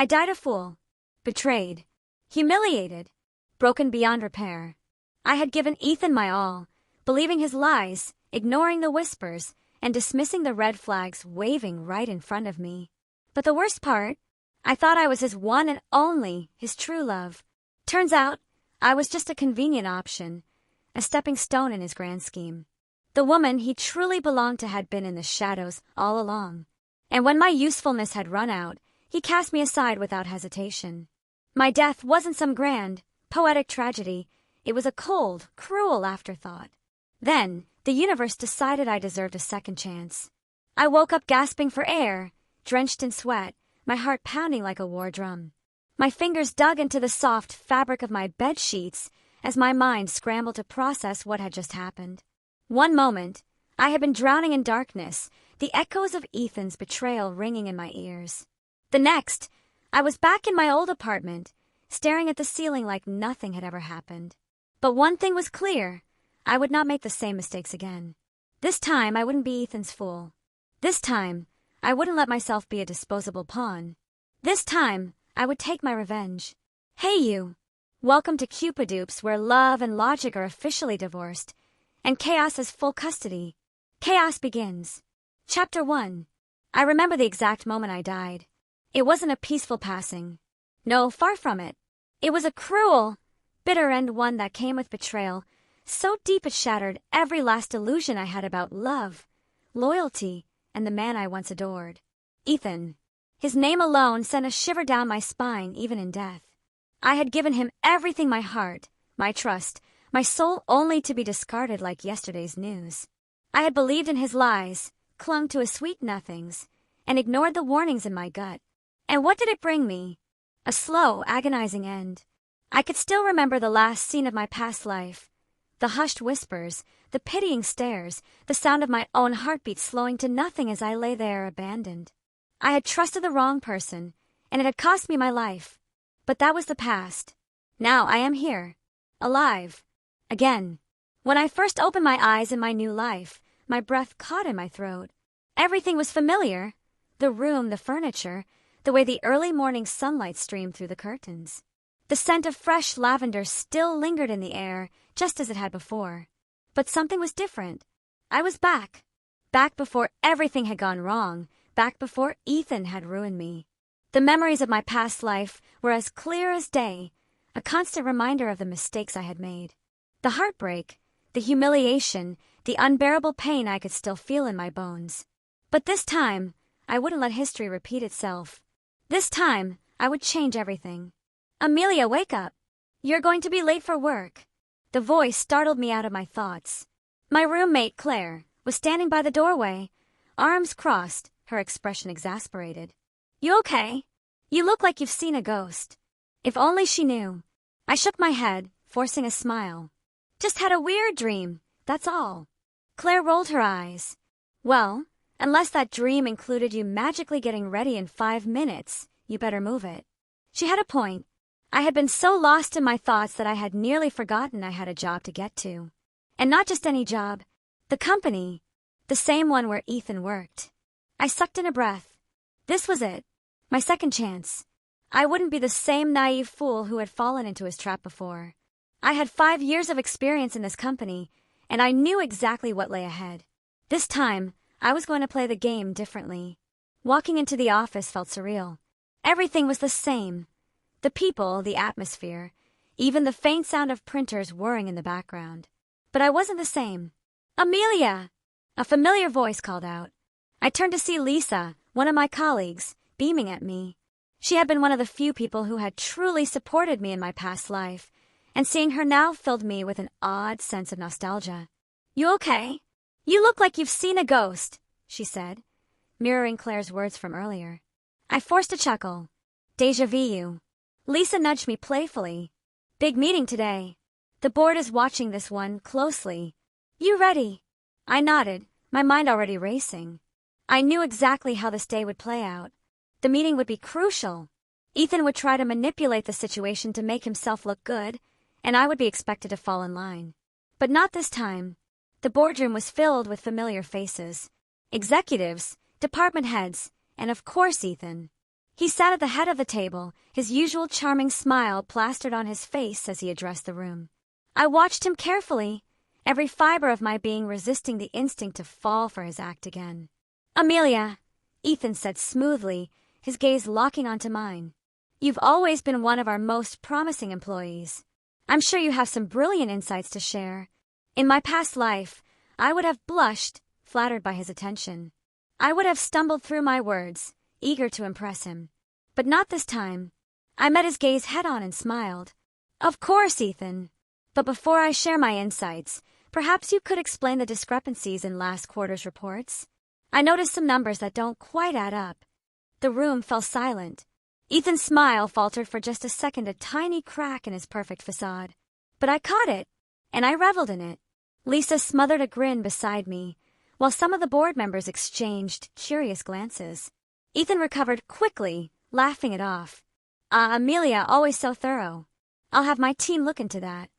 I died a fool. Betrayed. Humiliated. Broken beyond repair. I had given Ethan my all, believing his lies, ignoring the whispers, and dismissing the red flags waving right in front of me. But the worst part, I thought I was his one and only, his true love. Turns out, I was just a convenient option, a stepping stone in his grand scheme. The woman he truly belonged to had been in the shadows all along. And when my usefulness had run out, he cast me aside without hesitation. My death wasn't some grand, poetic tragedy. It was a cold, cruel afterthought. Then, the universe decided I deserved a second chance. I woke up gasping for air, drenched in sweat, my heart pounding like a war drum. My fingers dug into the soft fabric of my bed sheets as my mind scrambled to process what had just happened. One moment, I had been drowning in darkness, the echoes of Ethan's betrayal ringing in my ears. The next, I was back in my old apartment, staring at the ceiling like nothing had ever happened. But one thing was clear. I would not make the same mistakes again. This time, I wouldn't be Ethan's fool. This time, I wouldn't let myself be a disposable pawn. This time, I would take my revenge. Hey you! Welcome to Cupidoops, where love and logic are officially divorced, and chaos has full custody. Chaos begins. Chapter 1. I remember the exact moment I died. It wasn't a peaceful passing. No, far from it. It was a cruel, bitter end, one that came with betrayal, so deep it shattered every last illusion I had about love, loyalty, and the man I once adored. Ethan. His name alone sent a shiver down my spine even in death. I had given him everything, my heart, my trust, my soul, only to be discarded like yesterday's news. I had believed in his lies, clung to his sweet nothings, and ignored the warnings in my gut. And what did it bring me? A slow, agonizing end. I could still remember the last scene of my past life. The hushed whispers, the pitying stares, the sound of my own heartbeat slowing to nothing as I lay there abandoned. I had trusted the wrong person, and it had cost me my life. But that was the past. Now I am here, alive, again. When I first opened my eyes in my new life, my breath caught in my throat. Everything was familiar. The room, the furniture, the way the early morning sunlight streamed through the curtains. The scent of fresh lavender still lingered in the air, just as it had before. But something was different. I was back. Back before everything had gone wrong. Back before Ethan had ruined me. The memories of my past life were as clear as day, a constant reminder of the mistakes I had made. The heartbreak, the humiliation, the unbearable pain I could still feel in my bones. But this time, I wouldn't let history repeat itself. This time, I would change everything. Amelia, wake up. You're going to be late for work. The voice startled me out of my thoughts. My roommate, Claire, was standing by the doorway, arms crossed, her expression exasperated. You okay? You look like you've seen a ghost. If only she knew. I shook my head, forcing a smile. Just had a weird dream, that's all. Claire rolled her eyes. Well, unless that dream included you magically getting ready in 5 minutes, you better move it. She had a point. I had been so lost in my thoughts that I had nearly forgotten I had a job to get to. And not just any job. The company. The same one where Ethan worked. I sucked in a breath. This was it. My second chance. I wouldn't be the same naive fool who had fallen into his trap before. I had 5 years of experience in this company, and I knew exactly what lay ahead. This time, I was going to play the game differently. Walking into the office felt surreal. Everything was the same. The people, the atmosphere, even the faint sound of printers whirring in the background. But I wasn't the same. Amelia! A familiar voice called out. I turned to see Lisa, one of my colleagues, beaming at me. She had been one of the few people who had truly supported me in my past life, and seeing her now filled me with an odd sense of nostalgia. You okay? You look like you've seen a ghost, she said, mirroring Claire's words from earlier. I forced a chuckle. Deja vu. Lisa nudged me playfully. Big meeting today. The board is watching this one closely. You ready? I nodded, my mind already racing. I knew exactly how this day would play out. The meeting would be crucial. Ethan would try to manipulate the situation to make himself look good, and I would be expected to fall in line. But not this time. The boardroom was filled with familiar faces. Executives, department heads, and of course Ethan. He sat at the head of the table, his usual charming smile plastered on his face as he addressed the room. I watched him carefully, every fiber of my being resisting the instinct to fall for his act again. "Amelia," Ethan said smoothly, his gaze locking onto mine. "You've always been one of our most promising employees. I'm sure you have some brilliant insights to share. In my past life, I would have blushed, flattered by his attention. I would have stumbled through my words, eager to impress him. But not this time." I met his gaze head-on and smiled. "Of course, Ethan. But before I share my insights, perhaps you could explain the discrepancies in last quarter's reports. I noticed some numbers that don't quite add up." The room fell silent. Ethan's smile faltered for just a second, a tiny crack in his perfect facade. But I caught it, and I reveled in it. Lisa smothered a grin beside me, while some of the board members exchanged curious glances. Ethan recovered quickly, laughing it off. Amelia, always so thorough. I'll have my team look into that."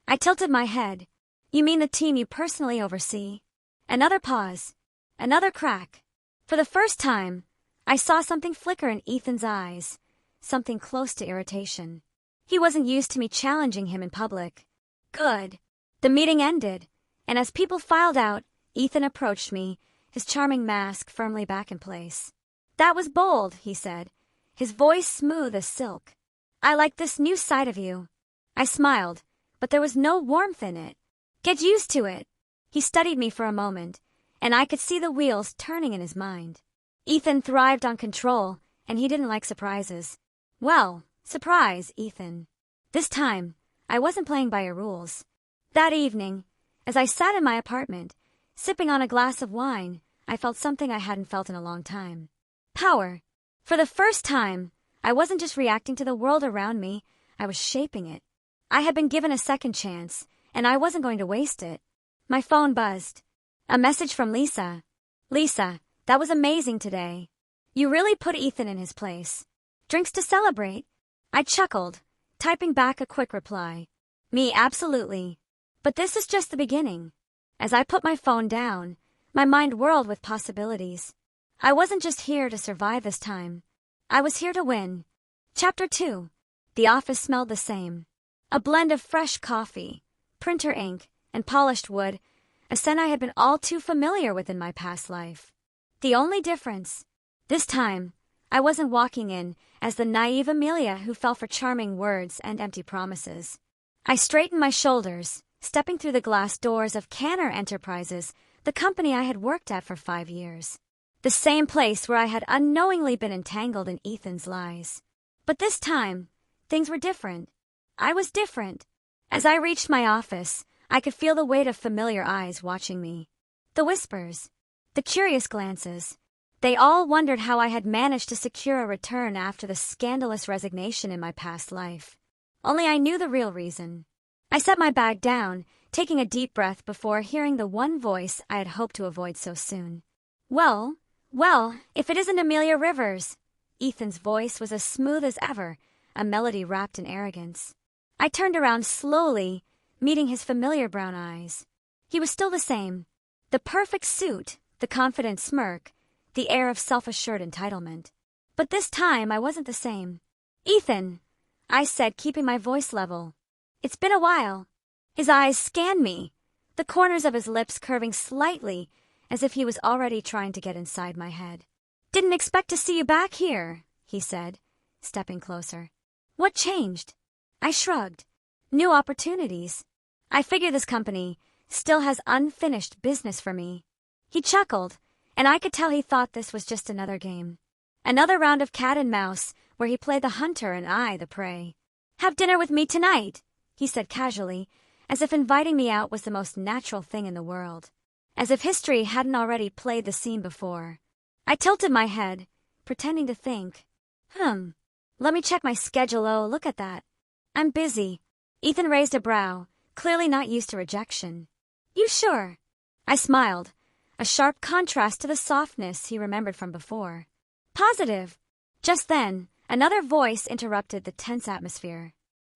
I tilted my head. "You mean the team you personally oversee?" Another pause. Another crack. For the first time, I saw something flicker in Ethan's eyes, something close to irritation. He wasn't used to me challenging him in public. Good. The meeting ended, and as people filed out, Ethan approached me, his charming mask firmly back in place. "That was bold," he said, his voice smooth as silk. "I like this new side of you." I smiled, but there was no warmth in it. "Get used to it." He studied me for a moment, and I could see the wheels turning in his mind. Ethan thrived on control, and he didn't like surprises. Well, surprise, Ethan. This time, I wasn't playing by your rules. That evening, as I sat in my apartment, sipping on a glass of wine, I felt something I hadn't felt in a long time. Power. For the first time, I wasn't just reacting to the world around me, I was shaping it. I had been given a second chance, and I wasn't going to waste it. My phone buzzed. A message from Lisa. "Lisa, that was amazing today. You really put Ethan in his place. Drinks to celebrate?" I chuckled, typing back a quick reply. "Me, absolutely. But this is just the beginning." As I put my phone down, my mind whirled with possibilities. I wasn't just here to survive this time. I was here to win. Chapter 2. The office smelled the same. A blend of fresh coffee, printer ink, and polished wood, a scent I had been all too familiar with in my past life. The only difference, this time, I wasn't walking in as the naive Amelia who fell for charming words and empty promises. I straightened my shoulders, stepping through the glass doors of Canner Enterprises, the company I had worked at for 5 years. The same place where I had unknowingly been entangled in Ethan's lies. But this time, things were different. I was different. As I reached my office, I could feel the weight of familiar eyes watching me. The whispers, the curious glances. They all wondered how I had managed to secure a return after the scandalous resignation in my past life. Only I knew the real reason. I set my bag down, taking a deep breath before hearing the one voice I had hoped to avoid so soon. Well, if it isn't Amelia Rivers." Ethan's voice was as smooth as ever, a melody wrapped in arrogance. I turned around slowly, meeting his familiar brown eyes. He was still the same. The perfect suit, the confident smirk, the air of self-assured entitlement. But this time I wasn't the same. "Ethan," I said, keeping my voice level. "It's been a while." His eyes scanned me, the corners of his lips curving slightly, as if he was already trying to get inside my head. "Didn't expect to see you back here," he said, stepping closer. "What changed?" I shrugged. "New opportunities. I figure this company still has unfinished business for me." He chuckled, and I could tell he thought this was just another game. Another round of cat and mouse, where he played the hunter and I the prey. "Have dinner with me tonight," he said casually, as if inviting me out was the most natural thing in the world. As if history hadn't already played the scene before. I tilted my head, pretending to think. Let me check my schedule. Oh, look at that. I'm busy. Ethan raised a brow, clearly not used to rejection. "You sure?" I smiled, a sharp contrast to the softness he remembered from before. "Positive." Just then, another voice interrupted the tense atmosphere.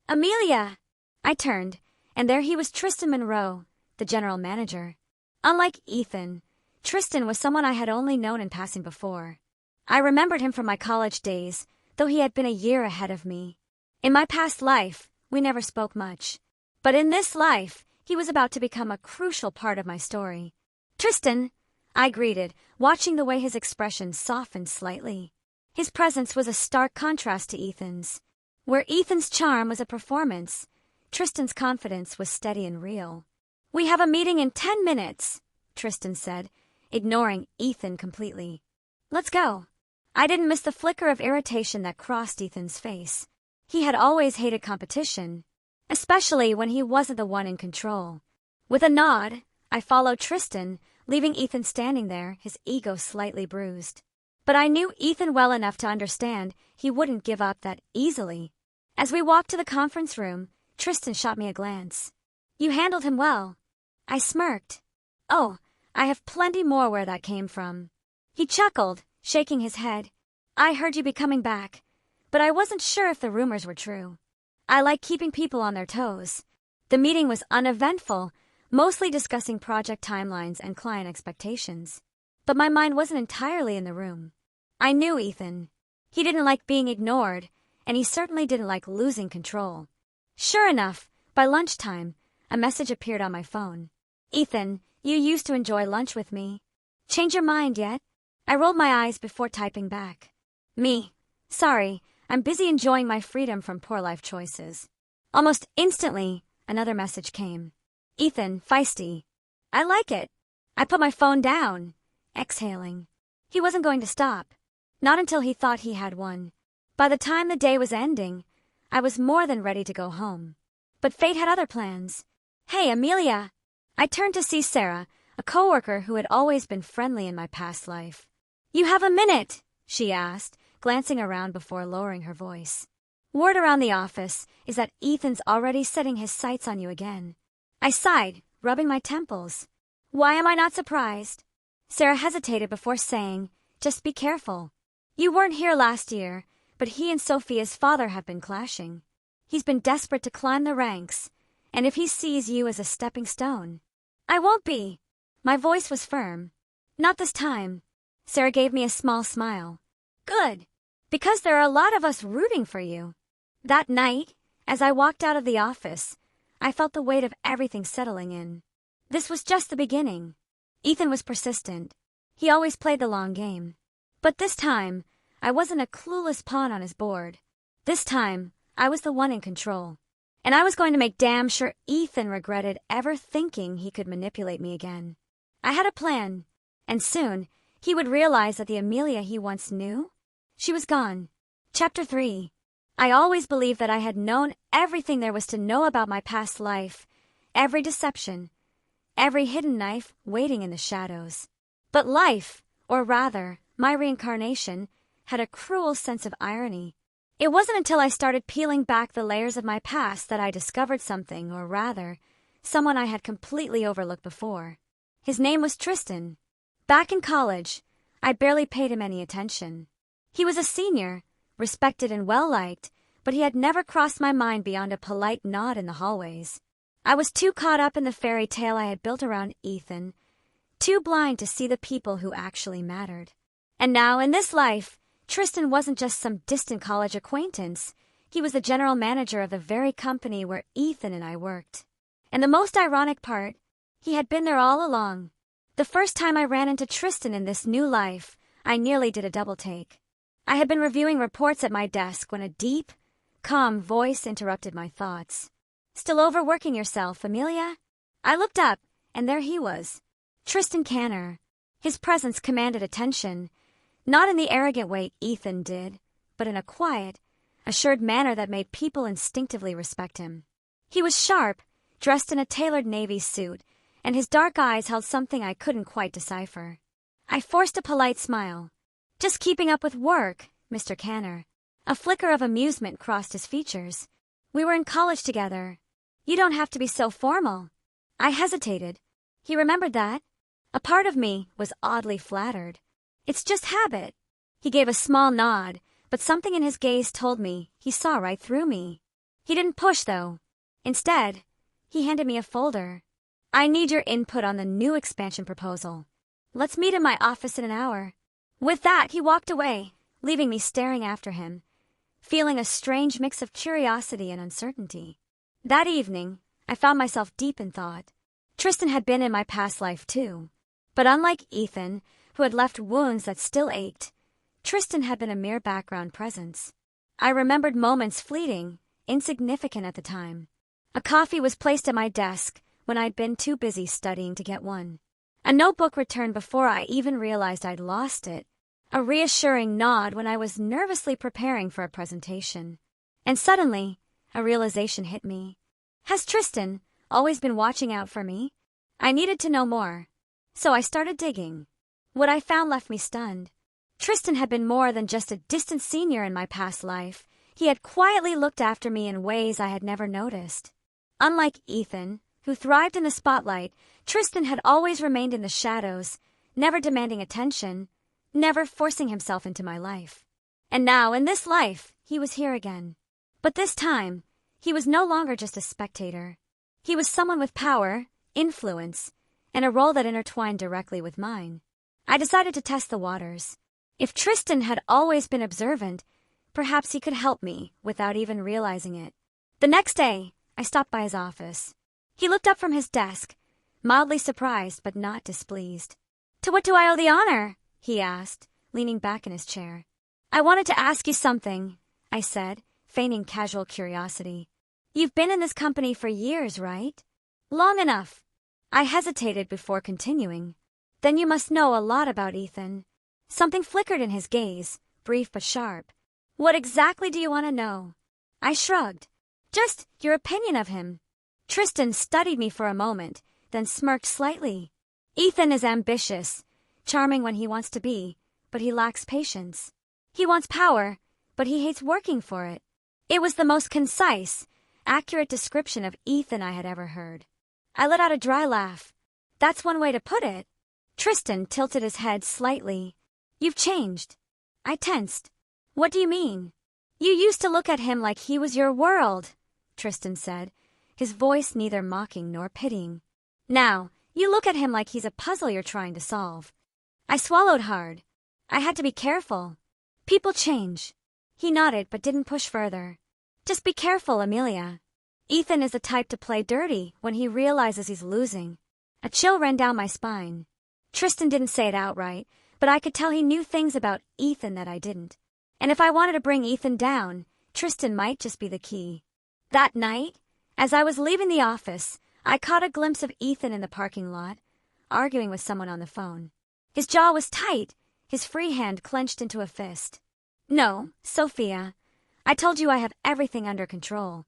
"Amelia!" I turned, and there he was, Tristan Monroe, the general manager. Unlike Ethan, Tristan was someone I had only known in passing before. I remembered him from my college days, though he had been a year ahead of me. In my past life, we never spoke much. But in this life, he was about to become a crucial part of my story. "Tristan," I greeted, watching the way his expression softened slightly. His presence was a stark contrast to Ethan's. Where Ethan's charm was a performance, Tristan's confidence was steady and real. "We have a meeting in 10 minutes, Tristan said, ignoring Ethan completely. "Let's go." I didn't miss the flicker of irritation that crossed Ethan's face. He had always hated competition, especially when he wasn't the one in control. With a nod, I followed Tristan, leaving Ethan standing there, his ego slightly bruised. But I knew Ethan well enough to understand he wouldn't give up that easily. As we walked to the conference room, Tristan shot me a glance. "You handled him well." I smirked. "Oh, I have plenty more where that came from." He chuckled, shaking his head. "I heard you be coming back, but I wasn't sure if the rumors were true. I like keeping people on their toes." The meeting was uneventful, mostly discussing project timelines and client expectations. But my mind wasn't entirely in the room. I knew Ethan. He didn't like being ignored, and he certainly didn't like losing control. Sure enough, by lunchtime, a message appeared on my phone. "Ethan, you used to enjoy lunch with me. Change your mind yet?" I rolled my eyes before typing back. "Me. Sorry, I'm busy enjoying my freedom from poor life choices." Almost instantly, another message came. "Ethan, feisty." "I like it." I put my phone down, exhaling. He wasn't going to stop. Not until he thought he had won. By the time the day was ending, I was more than ready to go home. But fate had other plans. "Hey, Amelia." I turned to see Sarah, a coworker who had always been friendly in my past life. "You have a minute?" she asked, glancing around before lowering her voice. "Word around the office is that Ethan's already setting his sights on you again." I sighed, rubbing my temples. "Why am I not surprised?" Sarah hesitated before saying, "Just be careful. You weren't here last year, but he and Sophia's father have been clashing. He's been desperate to climb the ranks, and if he sees you as a stepping stone—" "I won't be." My voice was firm. "Not this time." Sarah gave me a small smile. "Good, because there are a lot of us rooting for you." That night, as I walked out of the office, I felt the weight of everything settling in. This was just the beginning. Ethan was persistent. He always played the long game. But this time, I wasn't a clueless pawn on his board. This time, I was the one in control. And I was going to make damn sure Ethan regretted ever thinking he could manipulate me again. I had a plan, and soon he would realize that the Amelia he once knew, she was gone. Chapter 3. I always believed that I had known everything there was to know about my past life, every deception, every hidden knife waiting in the shadows. But life, or rather, my reincarnation, had a cruel sense of irony. It wasn't until I started peeling back the layers of my past that I discovered something, or rather, someone I had completely overlooked before. His name was Tristan. Back in college, I barely paid him any attention. He was a senior, respected and well-liked, but he had never crossed my mind beyond a polite nod in the hallways. I was too caught up in the fairy tale I had built around Ethan, too blind to see the people who actually mattered. And now, in this life, Tristan wasn't just some distant college acquaintance. He was the general manager of the very company where Ethan and I worked. And the most ironic part, he had been there all along. The first time I ran into Tristan in this new life, I nearly did a double take. I had been reviewing reports at my desk when a deep, calm voice interrupted my thoughts. "Still overworking yourself, Amelia?" I looked up, and there he was, Tristan Canner. His presence commanded attention, not in the arrogant way Ethan did, but in a quiet, assured manner that made people instinctively respect him. He was sharp, dressed in a tailored navy suit, and his dark eyes held something I couldn't quite decipher. I forced a polite smile. "Just keeping up with work, Mr. Canner." A flicker of amusement crossed his features. "We were in college together. You don't have to be so formal." I hesitated. He remembered that. A part of me was oddly flattered. "It's just habit." He gave a small nod, but something in his gaze told me he saw right through me. He didn't push, though. Instead, he handed me a folder. "I need your input on the new expansion proposal. Let's meet in my office in an hour." With that, he walked away, leaving me staring after him. feeling a strange mix of curiosity and uncertainty. That evening, I found myself deep in thought. Tristan had been in my past life too. But unlike Ethan, who had left wounds that still ached, Tristan had been a mere background presence. I remembered moments fleeting, insignificant at the time. A coffee was placed at my desk when I'd been too busy studying to get one. A notebook returned before I even realized I'd lost it. A reassuring nod when I was nervously preparing for a presentation. And suddenly, a realization hit me. Has Tristan always been watching out for me? I needed to know more. So I started digging. What I found left me stunned. Tristan had been more than just a distant senior in my past life. He had quietly looked after me in ways I had never noticed. Unlike Ethan, who thrived in the spotlight, Tristan had always remained in the shadows, never demanding attention, never forcing himself into my life. And now, in this life, he was here again. But this time, he was no longer just a spectator. He was someone with power, influence, and a role that intertwined directly with mine. I decided to test the waters. If Tristan had always been observant, perhaps he could help me without even realizing it. The next day, I stopped by his office. He looked up from his desk, mildly surprised but not displeased. "To what do I owe the honor?" he asked, leaning back in his chair. "I wanted to ask you something," I said, feigning casual curiosity. "You've been in this company for years, right?" "Long enough." I hesitated before continuing. "Then you must know a lot about Ethan." Something flickered in his gaze, brief but sharp. "What exactly do you want to know?" I shrugged. "Just your opinion of him." Tristan studied me for a moment, then smirked slightly. "Ethan is ambitious, charming when he wants to be, but he lacks patience. He wants power, but he hates working for it." It was the most concise, accurate description of Ethan I had ever heard. I let out a dry laugh. "That's one way to put it." Tristan tilted his head slightly. "You've changed." I tensed. "What do you mean?" "You used to look at him like he was your world," Tristan said, his voice neither mocking nor pitying. "Now, you look at him like he's a puzzle you're trying to solve." I swallowed hard. I had to be careful. "People change." He nodded but didn't push further. "Just be careful, Amelia. Ethan is the type to play dirty when he realizes he's losing." A chill ran down my spine. Tristan didn't say it outright, but I could tell he knew things about Ethan that I didn't. And if I wanted to bring Ethan down, Tristan might just be the key. That night, as I was leaving the office, I caught a glimpse of Ethan in the parking lot, arguing with someone on the phone. His jaw was tight, his free hand clenched into a fist. "No, Sophia. I told you I have everything under control."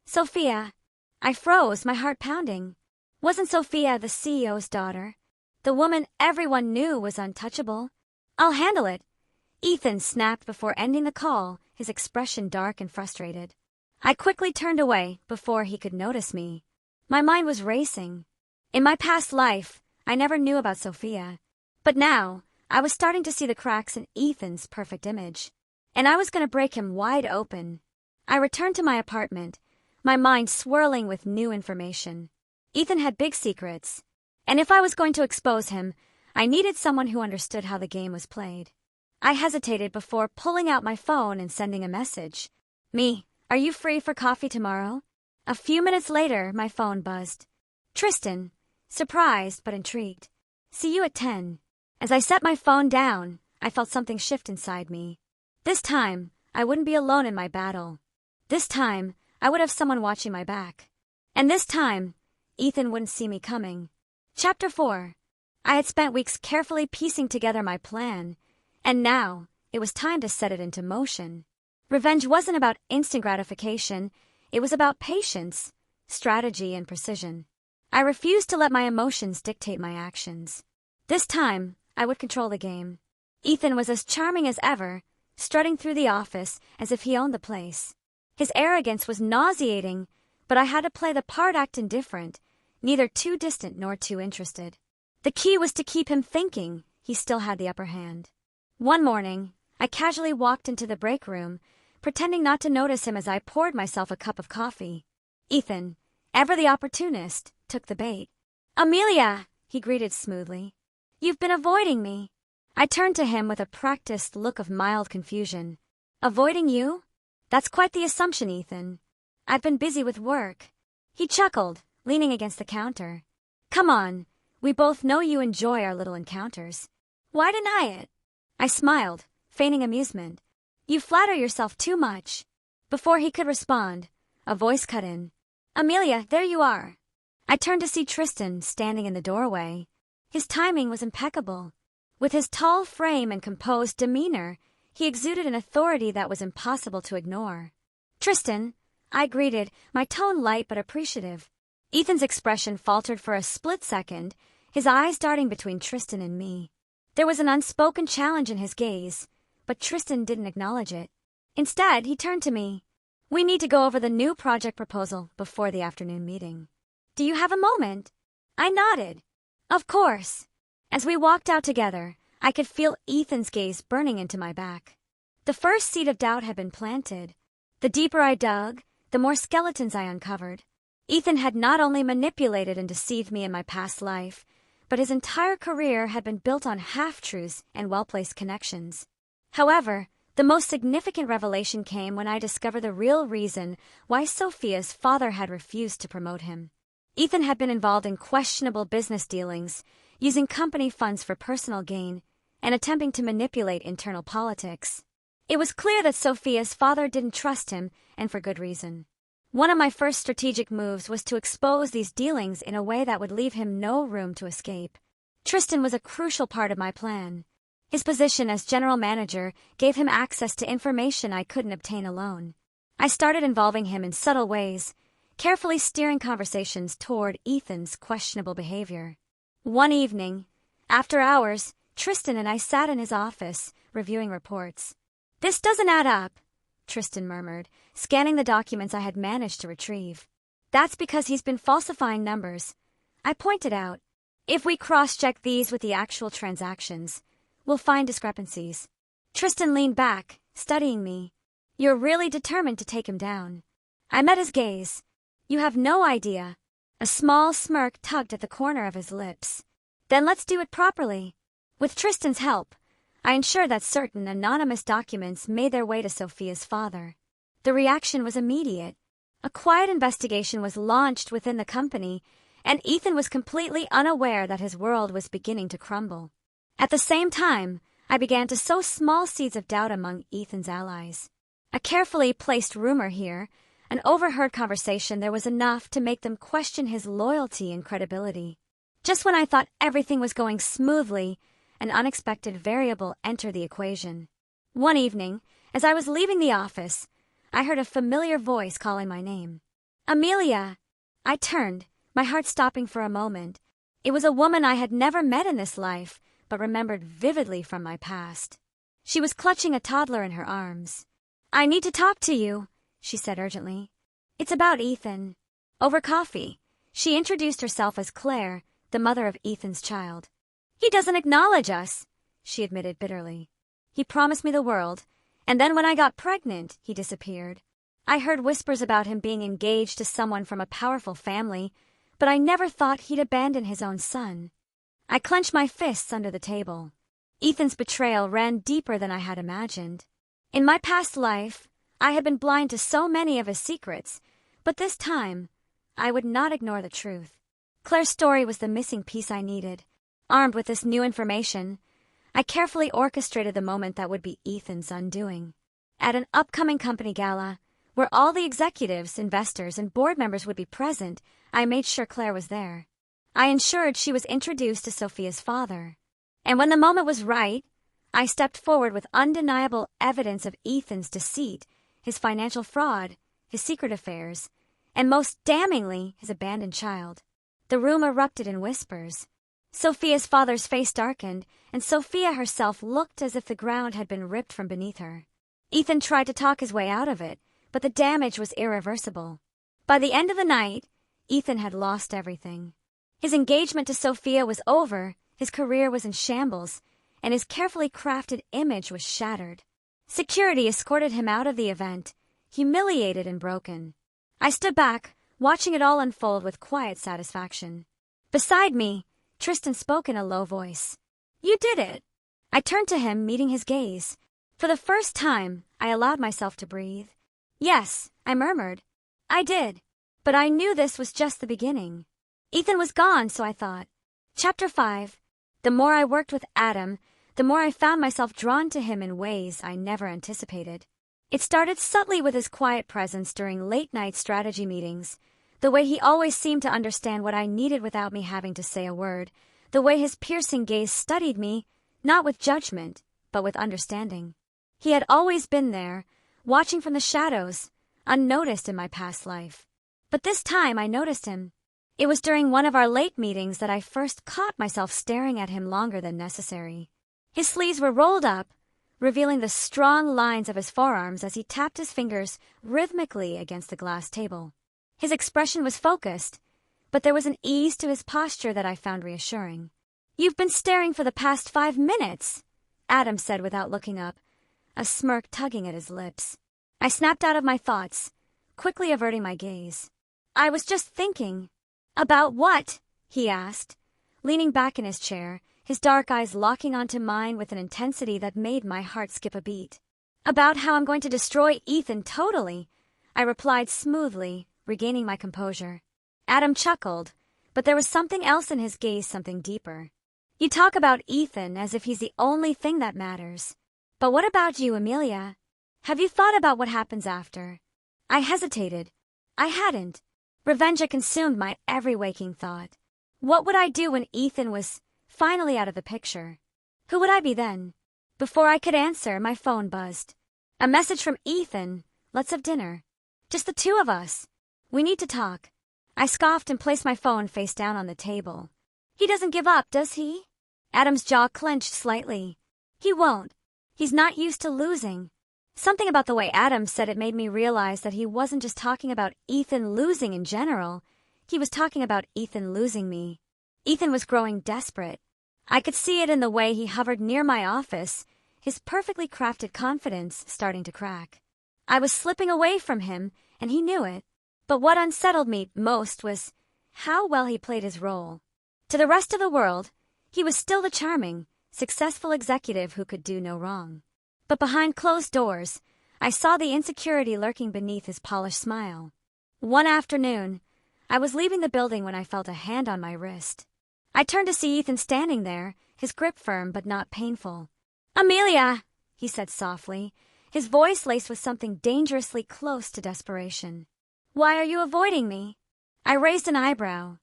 "Sophia." I froze, my heart pounding. Wasn't Sophia the CEO's daughter? The woman everyone knew was untouchable. "I'll handle it." Ethan snapped before ending the call, his expression dark and frustrated. I quickly turned away before he could notice me. My mind was racing. In my past life, I never knew about Sophia. But now, I was starting to see the cracks in Ethan's perfect image. And I was going to break him wide open. I returned to my apartment, my mind swirling with new information. Ethan had big secrets. And if I was going to expose him, I needed someone who understood how the game was played. I hesitated before pulling out my phone and sending a message. "Me, are you free for coffee tomorrow?" A few minutes later, my phone buzzed. "Tristan," surprised but intrigued. "See you at 10. As I set my phone down, I felt something shift inside me. This time, I wouldn't be alone in my battle. This time, I would have someone watching my back. And this time, Ethan wouldn't see me coming. Chapter 4. I had spent weeks carefully piecing together my plan, and now it was time to set it into motion. Revenge wasn't about instant gratification, it was about patience, strategy, and precision. I refused to let my emotions dictate my actions. This time, I would control the game. Ethan was as charming as ever, strutting through the office as if he owned the place. His arrogance was nauseating, but I had to play the part act indifferent, neither too distant nor too interested. The key was to keep him thinking he still had the upper hand. One morning, I casually walked into the break room, pretending not to notice him as I poured myself a cup of coffee. Ethan, ever the opportunist, took the bait. "Amelia," he greeted smoothly. "You've been avoiding me." I turned to him with a practiced look of mild confusion. "Avoiding you?" That's quite the assumption, Ethan. I've been busy with work. He chuckled, leaning against the counter. Come on, we both know you enjoy our little encounters. Why deny it? I smiled, feigning amusement. You flatter yourself too much. Before he could respond, a voice cut in. Amelia, there you are. I turned to see Tristan standing in the doorway. His timing was impeccable. With his tall frame and composed demeanor, he exuded an authority that was impossible to ignore. Tristan, I greeted, my tone light but appreciative. Ethan's expression faltered for a split second, his eyes darting between Tristan and me. There was an unspoken challenge in his gaze, but Tristan didn't acknowledge it. Instead, he turned to me. We need to go over the new project proposal before the afternoon meeting. Do you have a moment? I nodded. Of course. As we walked out together, I could feel Ethan's gaze burning into my back. The first seed of doubt had been planted. The deeper I dug, the more skeletons I uncovered. Ethan had not only manipulated and deceived me in my past life, but his entire career had been built on half-truths and well-placed connections. However, the most significant revelation came when I discovered the real reason why Sophia's father had refused to promote him. Ethan had been involved in questionable business dealings, using company funds for personal gain, and attempting to manipulate internal politics. It was clear that Sophia's father didn't trust him, and for good reason. One of my first strategic moves was to expose these dealings in a way that would leave him no room to escape. Tristan was a crucial part of my plan. His position as general manager gave him access to information I couldn't obtain alone. I started involving him in subtle ways, carefully steering conversations toward Ethan's questionable behavior. One evening, after hours, Tristan and I sat in his office, reviewing reports. This doesn't add up, Tristan murmured, scanning the documents I had managed to retrieve. That's because he's been falsifying numbers. I pointed out. If we cross-check these with the actual transactions, we'll find discrepancies. Tristan leaned back, studying me. You're really determined to take him down. I met his gaze. You have no idea. A small smirk tugged at the corner of his lips. Then let's do it properly. With Tristan's help, I ensured that certain anonymous documents made their way to Sophia's father. The reaction was immediate. A quiet investigation was launched within the company, and Ethan was completely unaware that his world was beginning to crumble. At the same time, I began to sow small seeds of doubt among Ethan's allies. A carefully placed rumor here, an overheard conversation, there was enough to make them question his loyalty and credibility. Just when I thought everything was going smoothly, an unexpected variable entered the equation. One evening, as I was leaving the office, I heard a familiar voice calling my name. Amelia! I turned, my heart stopping for a moment. It was a woman I had never met in this life, but remembered vividly from my past. She was clutching a toddler in her arms. I need to talk to you, she said urgently. It's about Ethan. Over coffee, she introduced herself as Claire, the mother of Ethan's child. He doesn't acknowledge us, she admitted bitterly. He promised me the world, and then when I got pregnant, he disappeared. I heard whispers about him being engaged to someone from a powerful family, but I never thought he'd abandon his own son. I clenched my fists under the table. Ethan's betrayal ran deeper than I had imagined. In my past life, I had been blind to so many of his secrets, but this time, I would not ignore the truth. Claire's story was the missing piece I needed. Armed with this new information, I carefully orchestrated the moment that would be Ethan's undoing. At an upcoming company gala, where all the executives, investors, and board members would be present, I made sure Claire was there. I ensured she was introduced to Sophia's father. And when the moment was right, I stepped forward with undeniable evidence of Ethan's deceit, his financial fraud, his secret affairs, and most damningly, his abandoned child. The room erupted in whispers. Sophia's father's face darkened, and Sophia herself looked as if the ground had been ripped from beneath her. Ethan tried to talk his way out of it, but the damage was irreversible. By the end of the night, Ethan had lost everything. His engagement to Sophia was over, his career was in shambles, and his carefully crafted image was shattered. Security escorted him out of the event, humiliated and broken. I stood back, watching it all unfold with quiet satisfaction. Beside me, Tristan spoke in a low voice. You did it. I turned to him, meeting his gaze. For the first time, I allowed myself to breathe. Yes, I murmured. I did. But I knew this was just the beginning. Ethan was gone, so I thought. Chapter 5. The more I worked with Adam, the more I found myself drawn to him in ways I never anticipated. It started subtly with his quiet presence during late-night strategy meetings, the way he always seemed to understand what I needed without me having to say a word, the way his piercing gaze studied me, not with judgment, but with understanding. He had always been there, watching from the shadows, unnoticed in my past life. But this time I noticed him. It was during one of our late meetings that I first caught myself staring at him longer than necessary. His sleeves were rolled up, revealing the strong lines of his forearms as he tapped his fingers rhythmically against the glass table. His expression was focused, but there was an ease to his posture that I found reassuring. "You've been staring for the past 5 minutes," Adam said without looking up, a smirk tugging at his lips. I snapped out of my thoughts, quickly averting my gaze. "I was just thinking." "About what?" he asked, leaning back in his chair, his dark eyes locking onto mine with an intensity that made my heart skip a beat. "About how I'm going to destroy Ethan totally," I replied smoothly, regaining my composure. Adam chuckled, but there was something else in his gaze, something deeper. "You talk about Ethan as if he's the only thing that matters. But what about you, Amelia? Have you thought about what happens after?" I hesitated. I hadn't. Revenge had consumed my every waking thought. What would I do when Ethan was finally out of the picture? Who would I be then? Before I could answer, my phone buzzed. A message from Ethan. "Let's have dinner. Just the two of us. We need to talk." I scoffed and placed my phone face down on the table. "He doesn't give up, does he?" Adam's jaw clenched slightly. "He won't. He's not used to losing." Something about the way Adam said it made me realize that he wasn't just talking about Ethan losing in general. He was talking about Ethan losing me. Ethan was growing desperate. I could see it in the way he hovered near my office, his perfectly crafted confidence starting to crack. I was slipping away from him, and he knew it. But what unsettled me most was how well he played his role. To the rest of the world, he was still the charming, successful executive who could do no wrong. But behind closed doors, I saw the insecurity lurking beneath his polished smile. One afternoon, I was leaving the building when I felt a hand on my wrist. I turned to see Ethan standing there, his grip firm but not painful. "Amelia," he said softly, his voice laced with something dangerously close to desperation. "Why are you avoiding me?" I raised an eyebrow.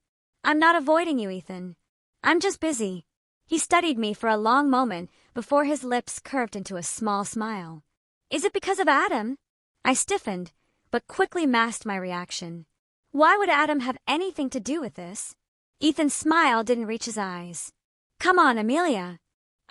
"I'm not avoiding you, Ethan. I'm just busy." He studied me for a long moment before his lips curved into a small smile. "Is it because of Adam?" I stiffened, but quickly masked my reaction. Why would Adam have anything to do with this? Ethan's smile didn't reach his eyes. "Come on, Amelia.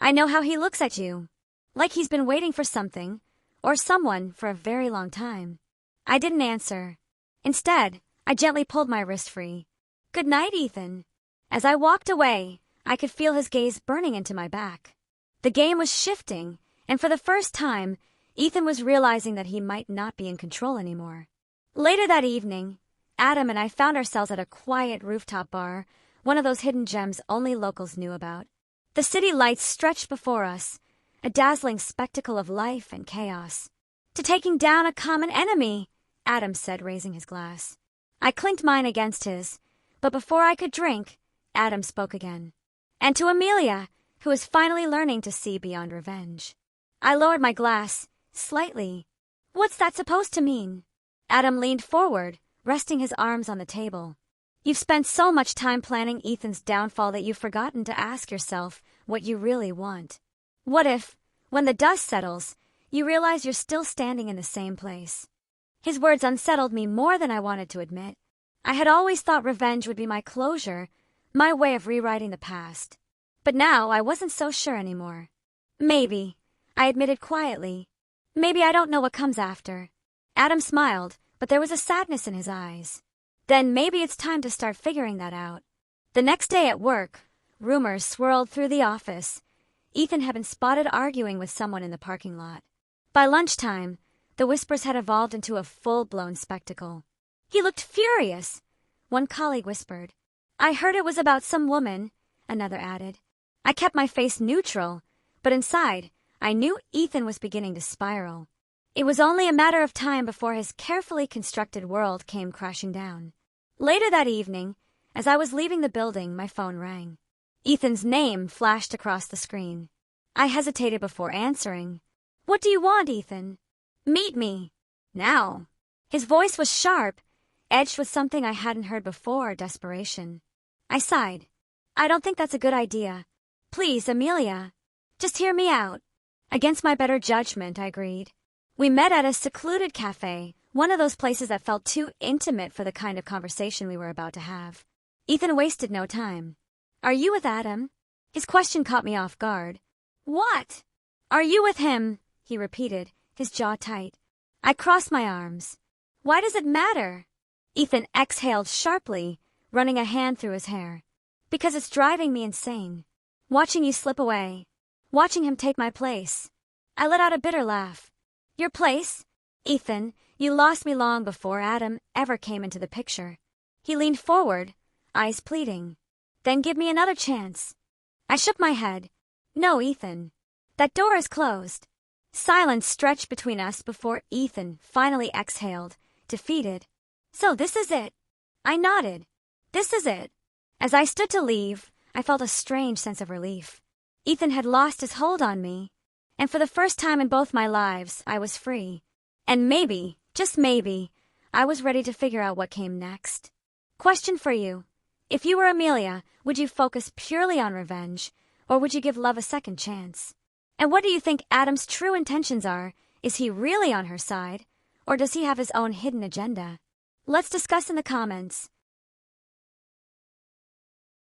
I know how he looks at you. Like he's been waiting for something, or someone, for a very long time." I didn't answer. Instead, I gently pulled my wrist free. "Good night, Ethan." As I walked away, I could feel his gaze burning into my back. The game was shifting, and for the first time, Ethan was realizing that he might not be in control anymore. Later that evening, Adam and I found ourselves at a quiet rooftop bar, one of those hidden gems only locals knew about. The city lights stretched before us, a dazzling spectacle of life and chaos. "To taking down a common enemy," Adam said, raising his glass. I clinked mine against his, but before I could drink, Adam spoke again. "And to Amelia, who is finally learning to see beyond revenge." I lowered my glass, slightly. "What's that supposed to mean?" Adam leaned forward, resting his arms on the table. "You've spent so much time planning Ethan's downfall that you've forgotten to ask yourself what you really want. What if, when the dust settles, you realize you're still standing in the same place?" His words unsettled me more than I wanted to admit. I had always thought revenge would be my closure, my way of rewriting the past. But now I wasn't so sure anymore. "Maybe," I admitted quietly. "Maybe I don't know what comes after." Adam smiled, but there was a sadness in his eyes. "Then maybe it's time to start figuring that out." The next day at work, rumors swirled through the office. Ethan had been spotted arguing with someone in the parking lot. By lunchtime, the whispers had evolved into a full-blown spectacle. "He looked furious," one colleague whispered. "I heard it was about some woman," another added. I kept my face neutral, but inside, I knew Ethan was beginning to spiral. It was only a matter of time before his carefully constructed world came crashing down. Later that evening, as I was leaving the building, my phone rang. Ethan's name flashed across the screen. I hesitated before answering. "What do you want, Ethan?" "Meet me. Now." His voice was sharp, edged with something I hadn't heard before, desperation. I sighed. "I don't think that's a good idea. Please, Amelia. Just hear me out." Against my better judgment, I agreed. We met at a secluded cafe, one of those places that felt too intimate for the kind of conversation we were about to have. Ethan wasted no time. "Are you with Adam?" His question caught me off guard. "What?" "Are you with him?" he repeated, his jaw tight. I crossed my arms. "Why does it matter?" Ethan exhaled sharply, running a hand through his hair. "Because it's driving me insane. Watching you slip away. Watching him take my place." I let out a bitter laugh. "Your place? Ethan, you lost me long before Adam ever came into the picture." He leaned forward, eyes pleading. "Then give me another chance." I shook my head. "No, Ethan. That door is closed." Silence stretched between us before Ethan finally exhaled, defeated. "So this is it." I nodded. "This is it." As I stood to leave, I felt a strange sense of relief. Ethan had lost his hold on me, and for the first time in both my lives, I was free. And maybe, just maybe, I was ready to figure out what came next. Question for you. If you were Amelia, would you focus purely on revenge, or would you give love a second chance? And what do you think Adam's true intentions are? Is he really on her side, or does he have his own hidden agenda? Let's discuss in the comments.